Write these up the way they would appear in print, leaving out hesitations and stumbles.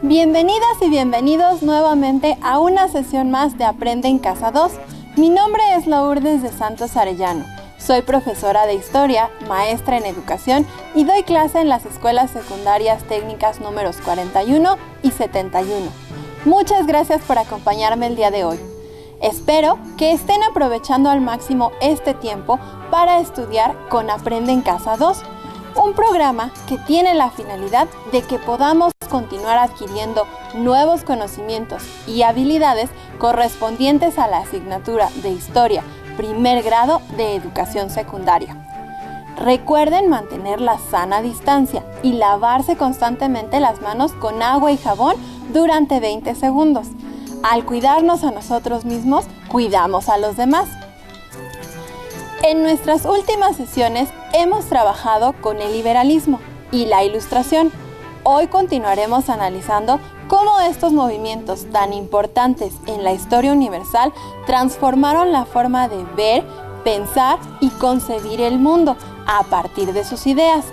Bienvenidas y bienvenidos nuevamente a una sesión más de Aprende en Casa 2. Mi nombre es Lourdes de Santos Arellano. Soy profesora de Historia, maestra en Educación y doy clase en las escuelas secundarias técnicas números 41 y 71. Muchas gracias por acompañarme el día de hoy. Espero que estén aprovechando al máximo este tiempo para estudiar con Aprende en Casa 2, un programa que tiene la finalidad de que podamos continuar adquiriendo nuevos conocimientos y habilidades correspondientes a la asignatura de Historia, primer grado de Educación Secundaria. Recuerden mantener la sana distancia y lavarse constantemente las manos con agua y jabón durante 20 segundos. Al cuidarnos a nosotros mismos, cuidamos a los demás. En nuestras últimas sesiones hemos trabajado con el liberalismo y la Ilustración. Hoy continuaremos analizando cómo estos movimientos tan importantes en la historia universal transformaron la forma de ver, pensar y concebir el mundo a partir de sus ideas.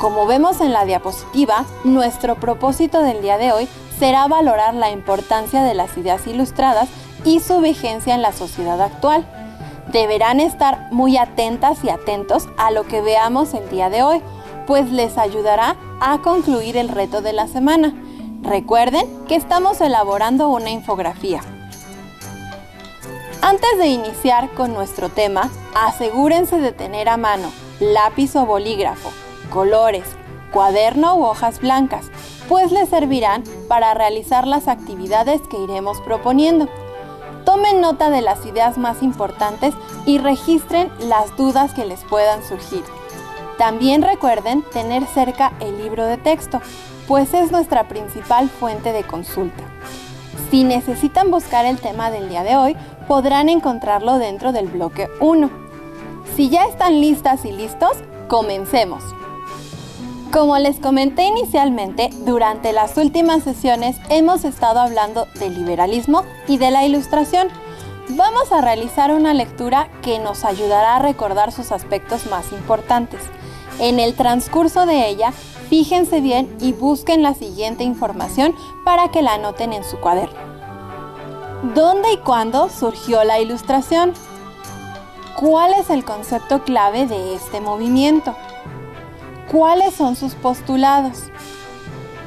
Como vemos en la diapositiva, nuestro propósito del día de hoy será valorar la importancia de las ideas ilustradas y su vigencia en la sociedad actual. Deberán estar muy atentas y atentos a lo que veamos el día de hoy, pues les ayudará a concluir el reto de la semana. Recuerden que estamos elaborando una infografía. Antes de iniciar con nuestro tema, asegúrense de tener a mano lápiz o bolígrafo, colores, cuaderno u hojas blancas, pues les servirán para realizar las actividades que iremos proponiendo. Tomen nota de las ideas más importantes y registren las dudas que les puedan surgir. También recuerden tener cerca el libro de texto, pues es nuestra principal fuente de consulta. Si necesitan buscar el tema del día de hoy, podrán encontrarlo dentro del bloque 1. Si ya están listas y listos, comencemos. Como les comenté inicialmente, durante las últimas sesiones hemos estado hablando del liberalismo y de la Ilustración. Vamos a realizar una lectura que nos ayudará a recordar sus aspectos más importantes. En el transcurso de ella, fíjense bien y busquen la siguiente información para que la anoten en su cuaderno. ¿Dónde y cuándo surgió la Ilustración? ¿Cuál es el concepto clave de este movimiento? ¿Cuáles son sus postulados?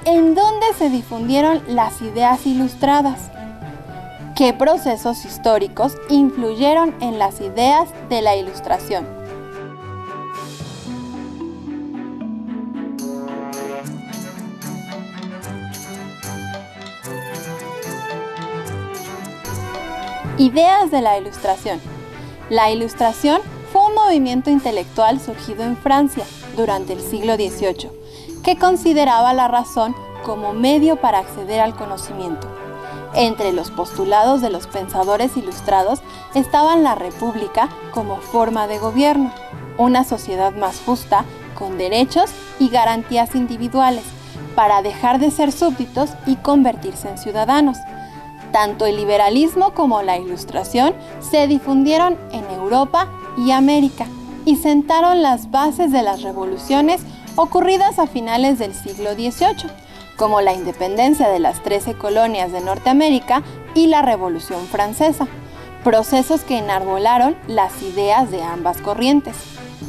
¿En dónde se difundieron las ideas ilustradas? ¿Qué procesos históricos influyeron en las ideas de la Ilustración? Ideas de la Ilustración. La Ilustración fue un movimiento intelectual surgido en Francia durante el siglo XVIII, que consideraba la razón como medio para acceder al conocimiento. Entre los postulados de los pensadores ilustrados estaban la república como forma de gobierno, una sociedad más justa, con derechos y garantías individuales, para dejar de ser súbditos y convertirse en ciudadanos. Tanto el liberalismo como la Ilustración se difundieron en Europa y América y sentaron las bases de las revoluciones ocurridas a finales del siglo XVIII, como la independencia de las 13 colonias de Norteamérica y la Revolución Francesa, procesos que enarbolaron las ideas de ambas corrientes,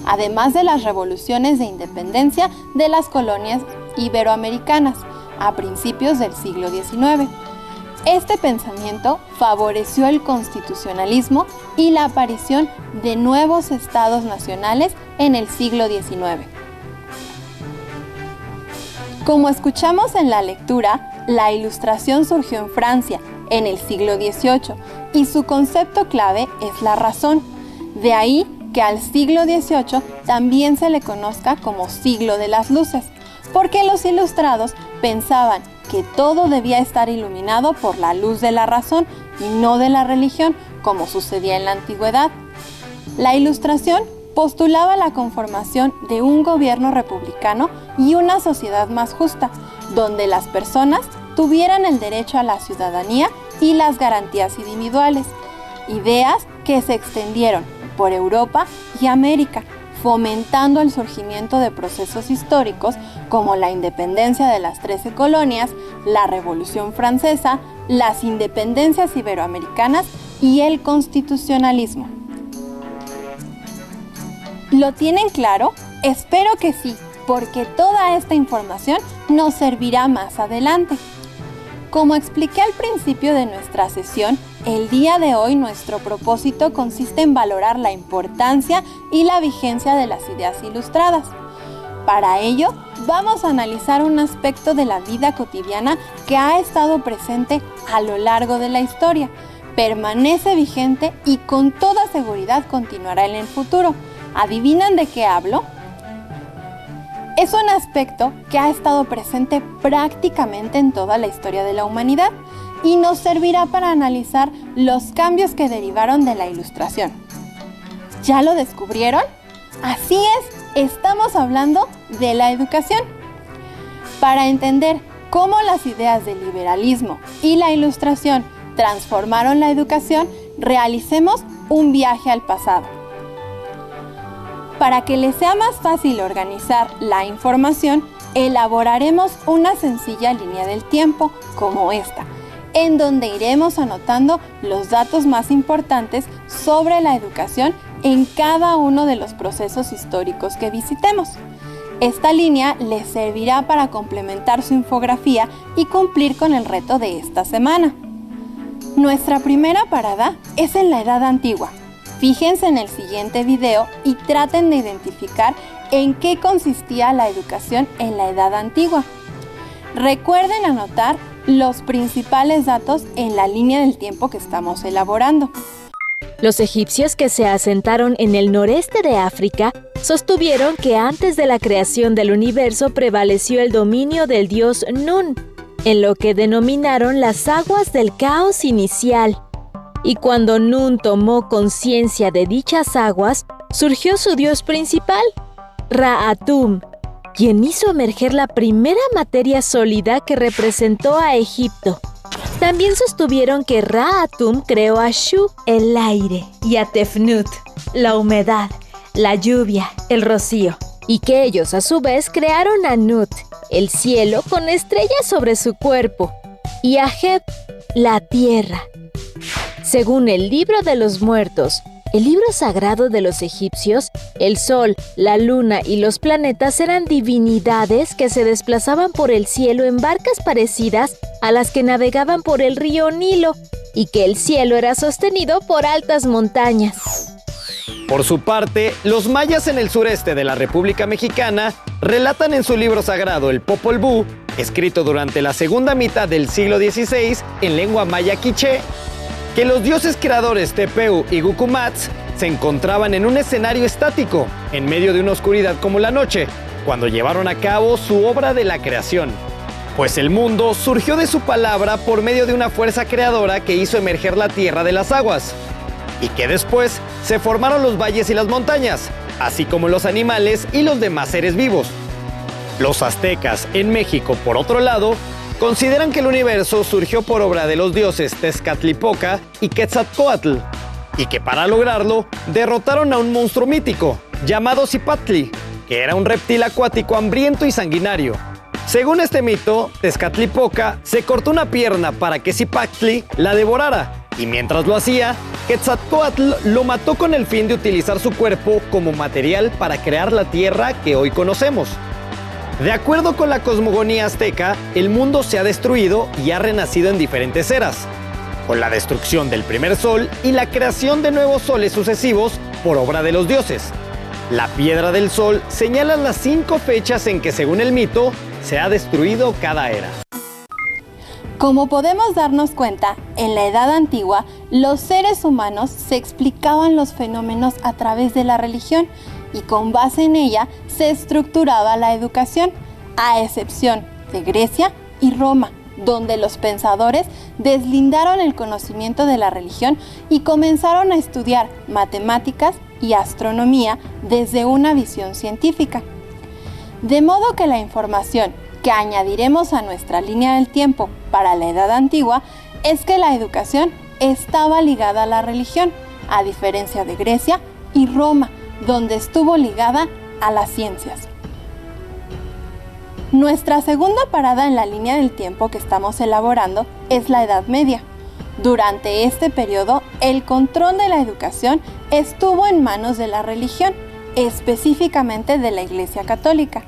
además de las revoluciones de independencia de las colonias iberoamericanas a principios del siglo XIX. Este pensamiento favoreció el constitucionalismo y la aparición de nuevos estados nacionales en el siglo XIX. Como escuchamos en la lectura, la Ilustración surgió en Francia en el siglo XVIII y su concepto clave es la razón. De ahí que al siglo XVIII también se le conozca como siglo de las luces, porque los ilustrados pensaban que todo debía estar iluminado por la luz de la razón y no de la religión, como sucedía en la antigüedad. La Ilustración postulaba la conformación de un gobierno republicano y una sociedad más justa, donde las personas tuvieran el derecho a la ciudadanía y las garantías individuales, ideas que se extendieron por Europa y América, fomentando el surgimiento de procesos históricos como la independencia de las 13 colonias, la Revolución Francesa, las independencias iberoamericanas y el constitucionalismo. ¿Lo tienen claro? Espero que sí, porque toda esta información nos servirá más adelante. Como expliqué al principio de nuestra sesión, el día de hoy nuestro propósito consiste en valorar la importancia y la vigencia de las ideas ilustradas. Para ello, vamos a analizar un aspecto de la vida cotidiana que ha estado presente a lo largo de la historia, permanece vigente y con toda seguridad continuará en el futuro. ¿Adivinan de qué hablo? Es un aspecto que ha estado presente prácticamente en toda la historia de la humanidad y nos servirá para analizar los cambios que derivaron de la Ilustración. ¿Ya lo descubrieron? Así es, estamos hablando de la educación. Para entender cómo las ideas del liberalismo y la Ilustración transformaron la educación, realicemos un viaje al pasado. Para que les sea más fácil organizar la información, elaboraremos una sencilla línea del tiempo como esta, en donde iremos anotando los datos más importantes sobre la educación en cada uno de los procesos históricos que visitemos. Esta línea les servirá para complementar su infografía y cumplir con el reto de esta semana. Nuestra primera parada es en la Edad Antigua. Fíjense en el siguiente video y traten de identificar en qué consistía la educación en la Edad Antigua. Recuerden anotar los principales datos en la línea del tiempo que estamos elaborando. Los egipcios que se asentaron en el noreste de África sostuvieron que antes de la creación del universo prevaleció el dominio del dios Nun, en lo que denominaron las aguas del caos inicial. Y cuando Nun tomó conciencia de dichas aguas, surgió su dios principal, Ra-Atum, quien hizo emerger la primera materia sólida que representó a Egipto. También sostuvieron que Ra-Atum creó a Shu, el aire, y a Tefnut, la humedad, la lluvia, el rocío, y que ellos a su vez crearon a Nut, el cielo con estrellas sobre su cuerpo, y a Heb, la tierra. Según el Libro de los Muertos, el libro sagrado de los egipcios, el sol, la luna y los planetas eran divinidades que se desplazaban por el cielo en barcas parecidas a las que navegaban por el río Nilo, y que el cielo era sostenido por altas montañas. Por su parte, los mayas en el sureste de la República Mexicana relatan en su libro sagrado, el Popol Vuh, escrito durante la segunda mitad del siglo XVI en lengua maya quiché, que los dioses creadores Tepeu y Gucumatz se encontraban en un escenario estático, en medio de una oscuridad como la noche, cuando llevaron a cabo su obra de la creación. Pues el mundo surgió de su palabra por medio de una fuerza creadora que hizo emerger la tierra de las aguas, y que después se formaron los valles y las montañas, así como los animales y los demás seres vivos. Los aztecas en México, por otro lado, consideran que el universo surgió por obra de los dioses Tezcatlipoca y Quetzalcóatl, y que para lograrlo derrotaron a un monstruo mítico llamado Cipactli, que era un reptil acuático hambriento y sanguinario. Según este mito, Tezcatlipoca se cortó una pierna para que Cipactli la devorara, y mientras lo hacía, Quetzalcóatl lo mató con el fin de utilizar su cuerpo como material para crear la tierra que hoy conocemos. De acuerdo con la cosmogonía azteca, el mundo se ha destruido y ha renacido en diferentes eras, con la destrucción del primer sol y la creación de nuevos soles sucesivos por obra de los dioses. La piedra del sol señala las 5 fechas en que, según el mito, se ha destruido cada era. Como podemos darnos cuenta, en la Edad Antigua, los seres humanos se explicaban los fenómenos a través de la religión y con base en ella se estructuraba la educación, a excepción de Grecia y Roma, donde los pensadores deslindaron el conocimiento de la religión y comenzaron a estudiar matemáticas y astronomía desde una visión científica. De modo que la información que añadiremos a nuestra línea del tiempo para la Edad Antigua es que la educación estaba ligada a la religión, a diferencia de Grecia y Roma, donde estuvo ligada a las ciencias. Nuestra segunda parada en la línea del tiempo que estamos elaborando es la Edad Media. Durante este periodo, el control de la educación estuvo en manos de la religión, específicamente de la Iglesia Católica,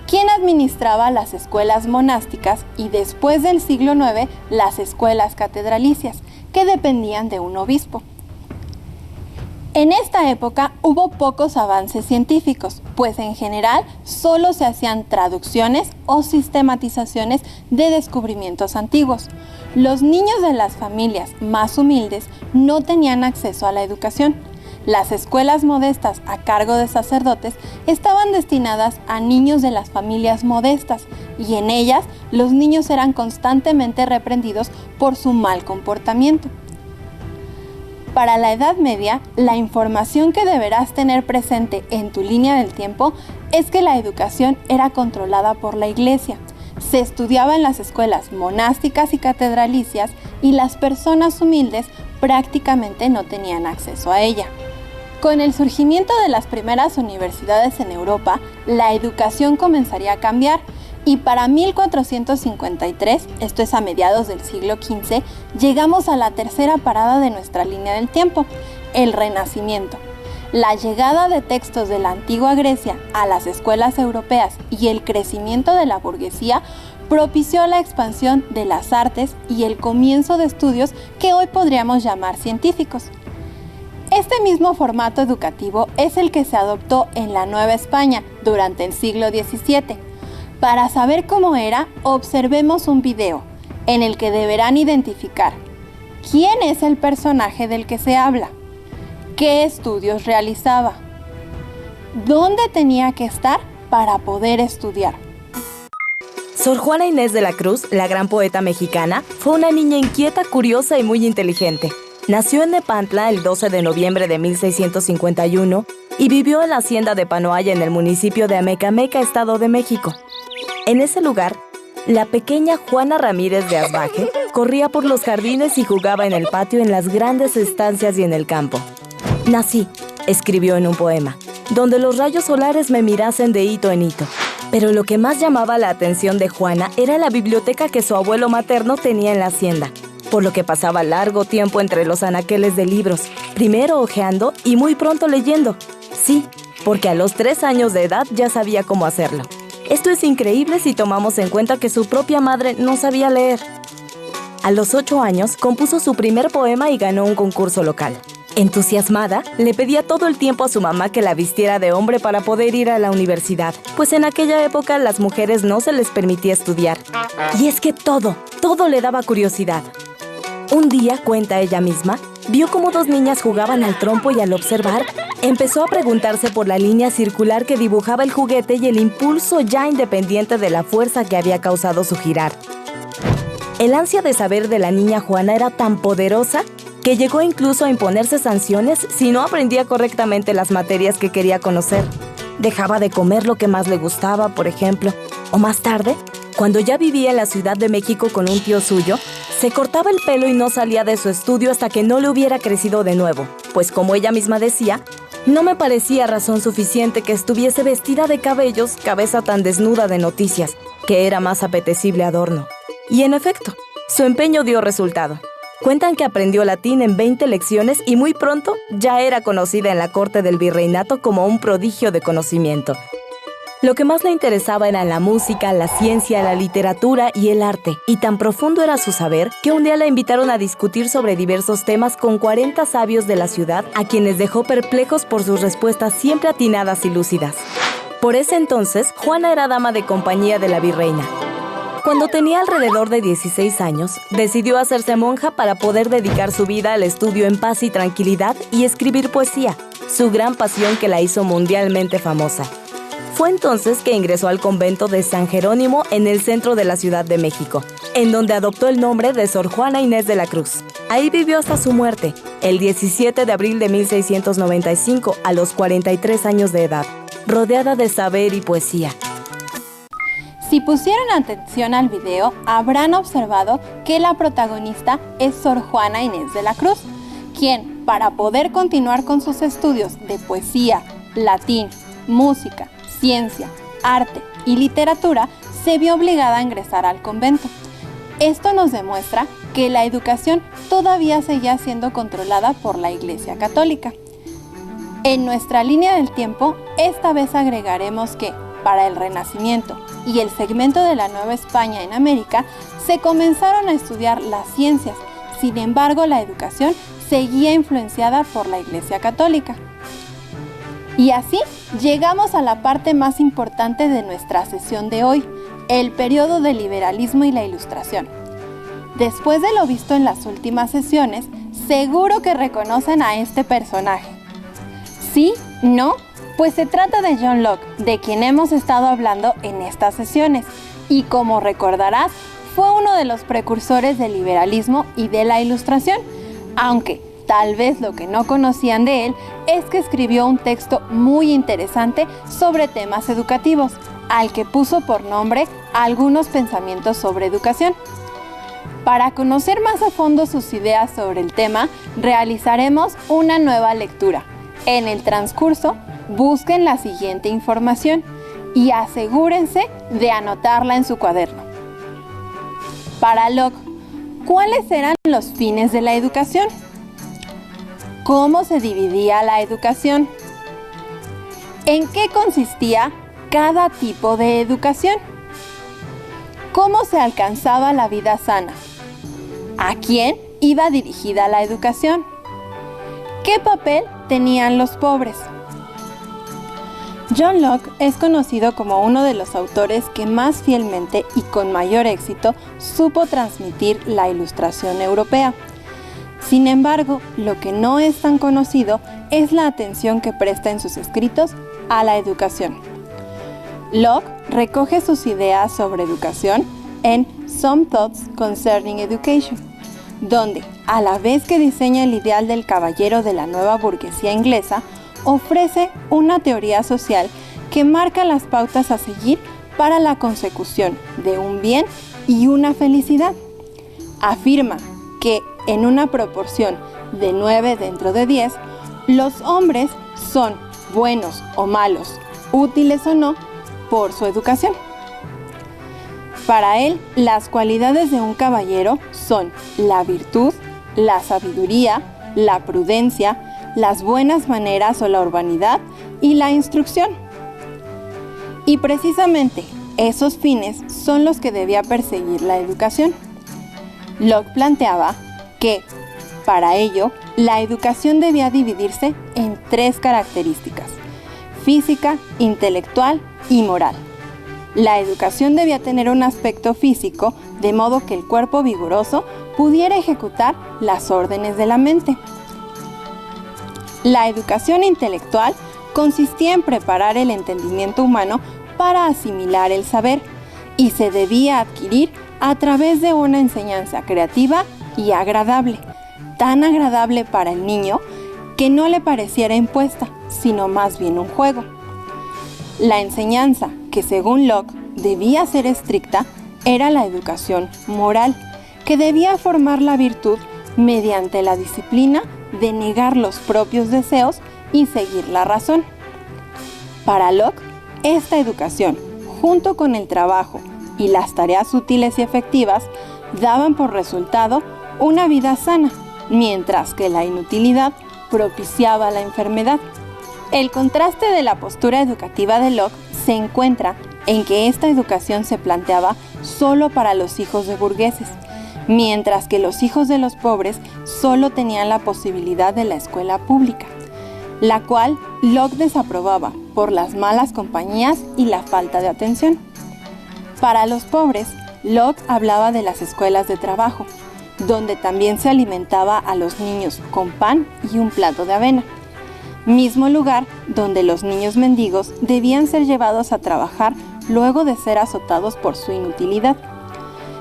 quien administraba las escuelas monásticas y después del siglo IX las escuelas catedralicias, que dependían de un obispo. En esta época hubo pocos avances científicos, pues en general solo se hacían traducciones o sistematizaciones de descubrimientos antiguos. Los niños de las familias más humildes no tenían acceso a la educación. Las escuelas modestas a cargo de sacerdotes estaban destinadas a niños de las familias modestas y en ellas los niños eran constantemente reprendidos por su mal comportamiento. Para la Edad Media, la información que deberás tener presente en tu línea del tiempo es que la educación era controlada por la Iglesia. Se estudiaba en las escuelas monásticas y catedralicias y las personas humildes prácticamente no tenían acceso a ella. Con el surgimiento de las primeras universidades en Europa, la educación comenzaría a cambiar y para 1453, esto es a mediados del siglo XV, llegamos a la tercera parada de nuestra línea del tiempo, el Renacimiento. La llegada de textos de la antigua Grecia a las escuelas europeas y el crecimiento de la burguesía propició la expansión de las artes y el comienzo de estudios que hoy podríamos llamar científicos. Este mismo formato educativo es el que se adoptó en la Nueva España durante el siglo XVII. Para saber cómo era, observemos un video en el que deberán identificar quién es el personaje del que se habla, qué estudios realizaba, dónde tenía que estar para poder estudiar. Sor Juana Inés de la Cruz, la gran poeta mexicana, fue una niña inquieta, curiosa y muy inteligente. Nació en Nepantla el 12 de noviembre de 1651 y vivió en la hacienda de Panoaya en el municipio de Amecameca, Estado de México. En ese lugar, la pequeña Juana Ramírez de Asbaje corría por los jardines y jugaba en el patio, en las grandes estancias y en el campo. Nací, escribió en un poema, donde los rayos solares me mirasen de hito en hito. Pero lo que más llamaba la atención de Juana era la biblioteca que su abuelo materno tenía en la hacienda, por lo que pasaba largo tiempo entre los anaqueles de libros, primero hojeando y muy pronto leyendo. Sí, porque a los 3 años de edad ya sabía cómo hacerlo. Esto es increíble si tomamos en cuenta que su propia madre no sabía leer. A los 8 años compuso su primer poema y ganó un concurso local. Entusiasmada, le pedía todo el tiempo a su mamá que la vistiera de hombre para poder ir a la universidad, pues en aquella época las mujeres no se les permitía estudiar. Y es que todo le daba curiosidad. Un día, cuenta ella misma, vio cómo 2 niñas jugaban al trompo y al observar, empezó a preguntarse por la línea circular que dibujaba el juguete y el impulso ya independiente de la fuerza que había causado su girar. El ansia de saber de la niña Juana era tan poderosa que llegó incluso a imponerse sanciones si no aprendía correctamente las materias que quería conocer. Dejaba de comer lo que más le gustaba, por ejemplo, o más tarde, cuando ya vivía en la Ciudad de México con un tío suyo, se cortaba el pelo y no salía de su estudio hasta que no le hubiera crecido de nuevo, pues como ella misma decía, no me parecía razón suficiente que estuviese vestida de cabellos, cabeza tan desnuda de noticias, que era más apetecible adorno. Y en efecto, su empeño dio resultado. Cuentan que aprendió latín en 20 lecciones y muy pronto ya era conocida en la corte del virreinato como un prodigio de conocimiento. Lo que más le interesaba eran la música, la ciencia, la literatura y el arte, y tan profundo era su saber que un día la invitaron a discutir sobre diversos temas con 40 sabios de la ciudad, a quienes dejó perplejos por sus respuestas siempre atinadas y lúcidas. Por ese entonces, Juana era dama de compañía de la virreina. Cuando tenía alrededor de 16 años, decidió hacerse monja para poder dedicar su vida al estudio en paz y tranquilidad y escribir poesía, su gran pasión que la hizo mundialmente famosa. Fue entonces que ingresó al convento de San Jerónimo en el centro de la Ciudad de México, en donde adoptó el nombre de Sor Juana Inés de la Cruz. Ahí vivió hasta su muerte, el 17 de abril de 1695, a los 43 años de edad, rodeada de saber y poesía. Si pusieron atención al video, habrán observado que la protagonista es Sor Juana Inés de la Cruz, quien, para poder continuar con sus estudios de poesía, latín, música, ciencia, arte y literatura, se vio obligada a ingresar al convento. Esto nos demuestra que la educación todavía seguía siendo controlada por la Iglesia Católica. En nuestra línea del tiempo, esta vez agregaremos que, para el Renacimiento y el segmento de la Nueva España en América, se comenzaron a estudiar las ciencias. Sin embargo, la educación seguía influenciada por la Iglesia Católica. Y así llegamos a la parte más importante de nuestra sesión de hoy, el periodo del liberalismo y la Ilustración. Después de lo visto en las últimas sesiones, seguro que reconocen a este personaje. ¿Sí? ¿No? Pues se trata de John Locke, de quien hemos estado hablando en estas sesiones, y como recordarás, fue uno de los precursores del liberalismo y de la Ilustración, aunque tal vez lo que no conocían de él es que escribió un texto muy interesante sobre temas educativos, al que puso por nombre Algunos pensamientos sobre educación. Para conocer más a fondo sus ideas sobre el tema, realizaremos una nueva lectura. En el transcurso, busquen la siguiente información y asegúrense de anotarla en su cuaderno. Para Locke, ¿cuáles eran los fines de la educación? ¿Cómo se dividía la educación? ¿En qué consistía cada tipo de educación? ¿Cómo se alcanzaba la vida sana? ¿A quién iba dirigida la educación? ¿Qué papel tenían los pobres? John Locke es conocido como uno de los autores que más fielmente y con mayor éxito supo transmitir la Ilustración europea. Sin embargo, lo que no es tan conocido es la atención que presta en sus escritos a la educación. Locke recoge sus ideas sobre educación en Some Thoughts Concerning Education, donde, a la vez que diseña el ideal del caballero de la nueva burguesía inglesa, ofrece una teoría social que marca las pautas a seguir para la consecución de un bien y una felicidad. Afirma que, en una proporción de 9 dentro de 10, los hombres son buenos o malos, útiles o no, por su educación. Para él, las cualidades de un caballero son la virtud, la sabiduría, la prudencia, las buenas maneras o la urbanidad y la instrucción. Y precisamente esos fines son los que debía perseguir la educación. Locke planteaba que, para ello, la educación debía dividirse en 3 características: física, intelectual y moral. La educación debía tener un aspecto físico, de modo que el cuerpo vigoroso pudiera ejecutar las órdenes de la mente. La educación intelectual consistía en preparar el entendimiento humano para asimilar el saber, y se debía adquirir a través de una enseñanza creativa y agradable, tan agradable para el niño que no le pareciera impuesta, sino más bien un juego. La enseñanza, que según Locke debía ser estricta, era la educación moral, que debía formar la virtud mediante la disciplina de negar los propios deseos y seguir la razón. Para Locke, esta educación, junto con el trabajo y las tareas útiles y efectivas, daban por resultado una vida sana, mientras que la inutilidad propiciaba la enfermedad. El contraste de la postura educativa de Locke se encuentra en que esta educación se planteaba solo para los hijos de burgueses, mientras que los hijos de los pobres solo tenían la posibilidad de la escuela pública, la cual Locke desaprobaba por las malas compañías y la falta de atención. Para los pobres, Locke hablaba de las escuelas de trabajo, donde también se alimentaba a los niños con pan y un plato de avena, mismo lugar donde los niños mendigos debían ser llevados a trabajar luego de ser azotados por su inutilidad.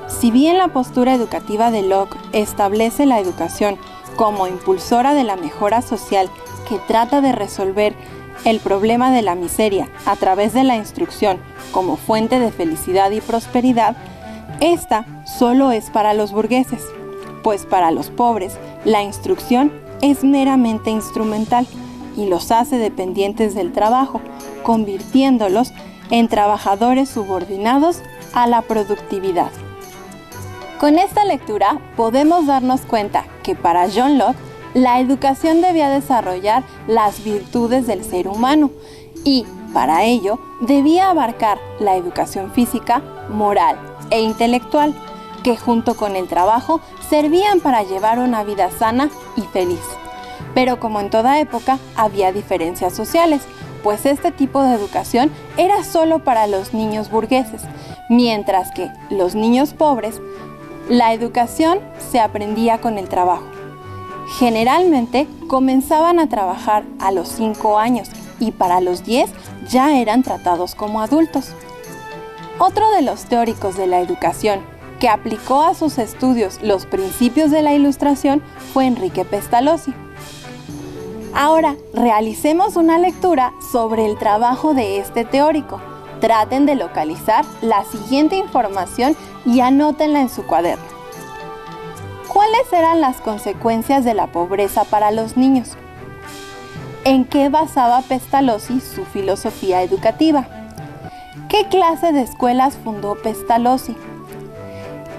Si bien la postura educativa de Locke establece la educación como impulsora de la mejora social que trata de resolver el problema de la miseria a través de la instrucción como fuente de felicidad y prosperidad, esta solo es para los burgueses, pues para los pobres la instrucción es meramente instrumental, y los hace dependientes del trabajo, convirtiéndolos en trabajadores subordinados a la productividad. Con esta lectura podemos darnos cuenta que para John Locke, la educación debía desarrollar las virtudes del ser humano y, para ello, debía abarcar la educación física, moral e intelectual, que junto con el trabajo servían para llevar una vida sana y feliz. Pero como en toda época, había diferencias sociales, pues este tipo de educación era solo para los niños burgueses, mientras que los niños pobres, la educación se aprendía con el trabajo. Generalmente comenzaban a trabajar a los 5 años y para los 10 ya eran tratados como adultos. Otro de los teóricos de la educación que aplicó a sus estudios los principios de la Ilustración fue Enrique Pestalozzi. Ahora realicemos una lectura sobre el trabajo de este teórico. Traten de localizar la siguiente información y anótenla en su cuaderno. ¿Cuáles eran las consecuencias de la pobreza para los niños? ¿En qué basaba Pestalozzi su filosofía educativa? ¿Qué clase de escuelas fundó Pestalozzi?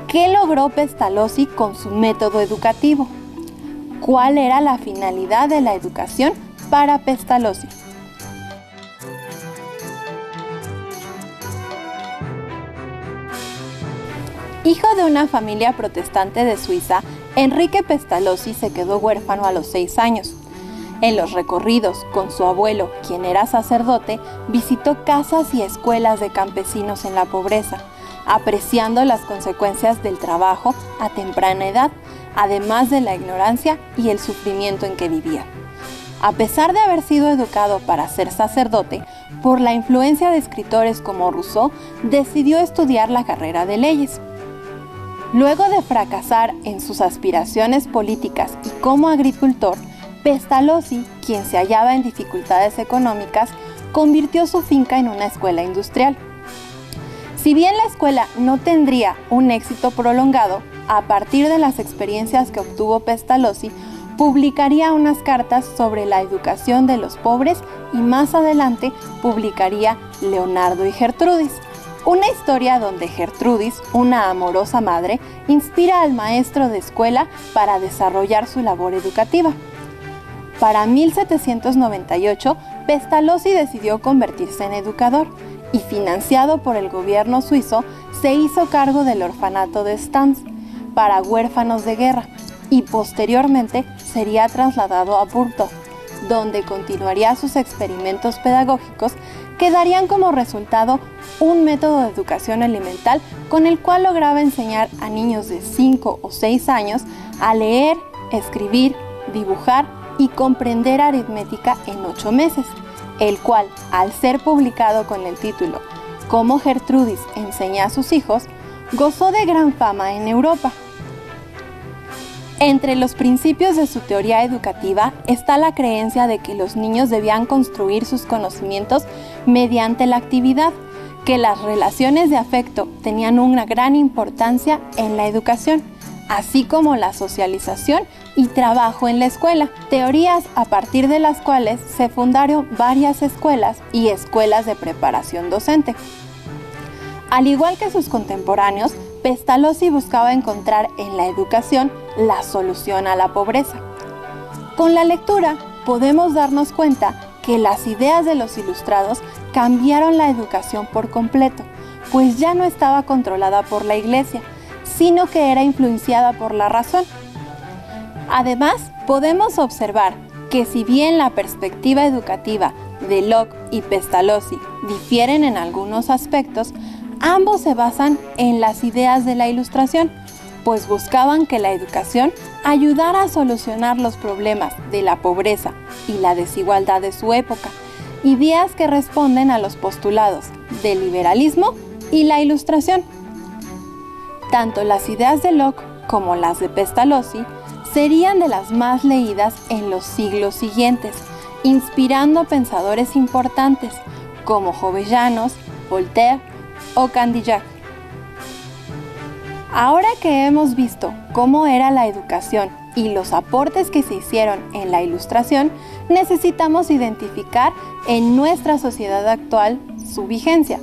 ¿Qué logró Pestalozzi con su método educativo? ¿Cuál era la finalidad de la educación para Pestalozzi? Hijo de una familia protestante de Suiza, Enrique Pestalozzi se quedó huérfano a los 6 años. En los recorridos con su abuelo, quien era sacerdote, visitó casas y escuelas de campesinos en la pobreza, apreciando las consecuencias del trabajo a temprana edad, además de la ignorancia y el sufrimiento en que vivía. A pesar de haber sido educado para ser sacerdote, por la influencia de escritores como Rousseau, decidió estudiar la carrera de leyes. Luego de fracasar en sus aspiraciones políticas y como agricultor, Pestalozzi, quien se hallaba en dificultades económicas, convirtió su finca en una escuela industrial. Si bien la escuela no tendría un éxito prolongado, a partir de las experiencias que obtuvo Pestalozzi, publicaría unas cartas sobre la educación de los pobres y más adelante publicaría Leonardo y Gertrudis, una historia donde Gertrudis, una amorosa madre, inspira al maestro de escuela para desarrollar su labor educativa. Para 1798, Pestalozzi decidió convertirse en educador y, financiado por el gobierno suizo, se hizo cargo del orfanato de Stans para huérfanos de guerra y posteriormente sería trasladado a Burgdorf, donde continuaría sus experimentos pedagógicos que darían como resultado un método de educación elemental con el cual lograba enseñar a niños de 5 o 6 años a leer, escribir, dibujar y comprender aritmética en 8 meses, el cual, al ser publicado con el título Cómo Gertrudis enseña a sus hijos, gozó de gran fama en Europa. Entre los principios de su teoría educativa está la creencia de que los niños debían construir sus conocimientos mediante la actividad, que las relaciones de afecto tenían una gran importancia en la educación, así como la socialización y trabajo en la escuela, teorías a partir de las cuales se fundaron varias escuelas y escuelas de preparación docente. Al igual que sus contemporáneos, Pestalozzi buscaba encontrar en la educación la solución a la pobreza. Con la lectura podemos darnos cuenta que las ideas de los ilustrados cambiaron la educación por completo, pues ya no estaba controlada por la Iglesia, sino que era influenciada por la razón. Además, podemos observar que si bien la perspectiva educativa de Locke y Pestalozzi difieren en algunos aspectos, ambos se basan en las ideas de la Ilustración, pues buscaban que la educación ayudara a solucionar los problemas de la pobreza y la desigualdad de su época, ideas que responden a los postulados del liberalismo y la Ilustración. Tanto las ideas de Locke como las de Pestalozzi serían de las más leídas en los siglos siguientes, inspirando a pensadores importantes como Jovellanos, Voltaire o Candillac. Ahora que hemos visto cómo era la educación y los aportes que se hicieron en la Ilustración, necesitamos identificar en nuestra sociedad actual su vigencia.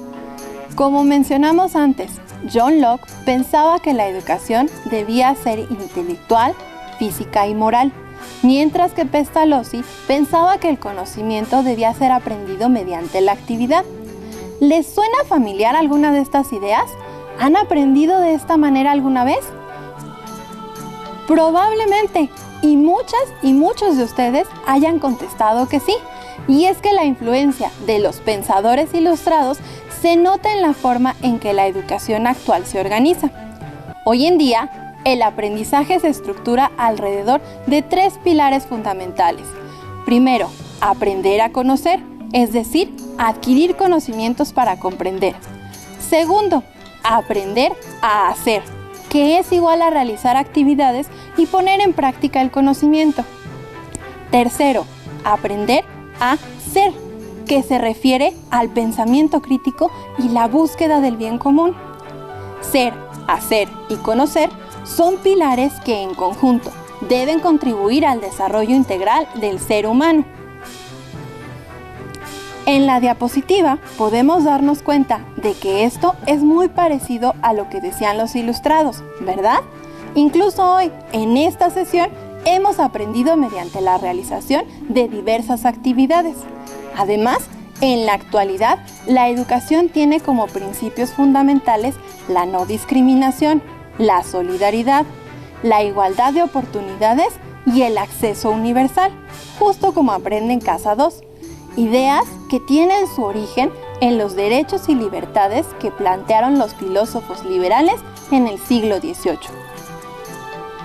Como mencionamos antes, John Locke pensaba que la educación debía ser intelectual, física y moral, mientras que Pestalozzi pensaba que el conocimiento debía ser aprendido mediante la actividad. ¿Les suena familiar alguna de estas ideas? ¿Han aprendido de esta manera alguna vez? Probablemente, y muchas y muchos de ustedes hayan contestado que sí. Y es que la influencia de los pensadores ilustrados se nota en la forma en que la educación actual se organiza. Hoy en día, el aprendizaje se estructura alrededor de 3 pilares fundamentales. Primero, aprender a conocer, es decir, adquirir conocimientos para comprender. Segundo, aprender a hacer, que es igual a realizar actividades y poner en práctica el conocimiento. Tercero, aprender a ser, que se refiere al pensamiento crítico y la búsqueda del bien común. Ser, hacer y conocer son pilares que en conjunto deben contribuir al desarrollo integral del ser humano. En la diapositiva podemos darnos cuenta de que esto es muy parecido a lo que decían los ilustrados, ¿verdad? Incluso hoy, en esta sesión, hemos aprendido mediante la realización de diversas actividades. Además, en la actualidad, la educación tiene como principios fundamentales la no discriminación, la solidaridad, la igualdad de oportunidades y el acceso universal, justo como Aprende en Casa 2. Ideas que tienen su origen en los derechos y libertades que plantearon los filósofos liberales en el siglo XVIII.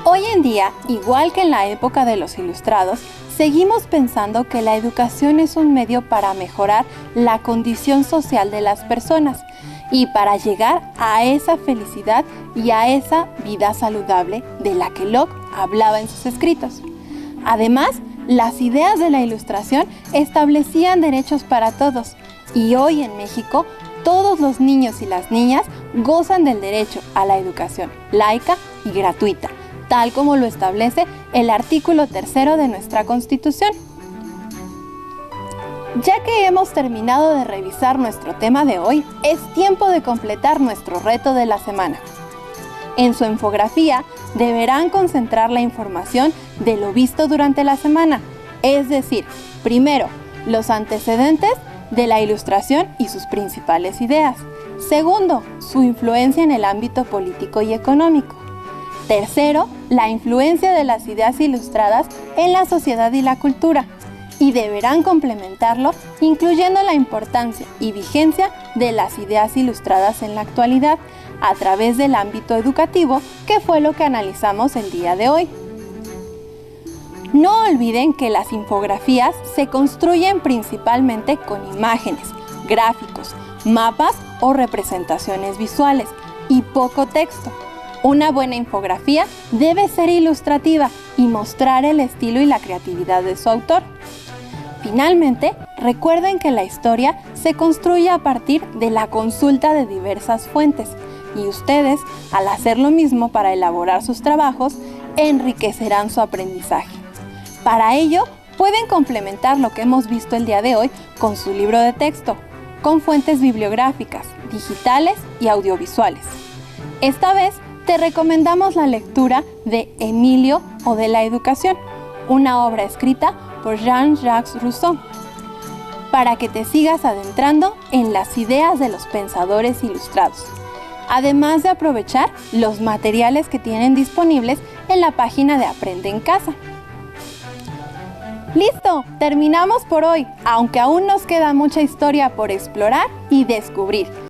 Hoy en día, igual que en la época de los ilustrados, seguimos pensando que la educación es un medio para mejorar la condición social de las personas y para llegar a esa felicidad y a esa vida saludable de la que Locke hablaba en sus escritos. Además, las ideas de la Ilustración establecían derechos para todos y hoy en México todos los niños y las niñas gozan del derecho a la educación laica y gratuita, tal como lo establece el artículo 3 de nuestra Constitución. Ya que hemos terminado de revisar nuestro tema de hoy, es tiempo de completar nuestro reto de la semana. En su infografía deberán concentrar la información de lo visto durante la semana, es decir, primero, los antecedentes de la Ilustración y sus principales ideas. Segundo, su influencia en el ámbito político y económico. Tercero, la influencia de las ideas ilustradas en la sociedad y la cultura. Y deberán complementarlo incluyendo la importancia y vigencia de las ideas ilustradas en la actualidad a través del ámbito educativo, que fue lo que analizamos el día de hoy. No olviden que las infografías se construyen principalmente con imágenes, gráficos, mapas o representaciones visuales y poco texto. Una buena infografía debe ser ilustrativa y mostrar el estilo y la creatividad de su autor. Finalmente, recuerden que la historia se construye a partir de la consulta de diversas fuentes y ustedes, al hacer lo mismo para elaborar sus trabajos, enriquecerán su aprendizaje. Para ello, pueden complementar lo que hemos visto el día de hoy con su libro de texto, con fuentes bibliográficas, digitales y audiovisuales. Esta vez, te recomendamos la lectura de Emilio o de la Educación, una obra escrita por Jean-Jacques Rousseau, para que te sigas adentrando en las ideas de los pensadores ilustrados, además de aprovechar los materiales que tienen disponibles en la página de Aprende en Casa. ¡Listo! Terminamos por hoy, aunque aún nos queda mucha historia por explorar y descubrir.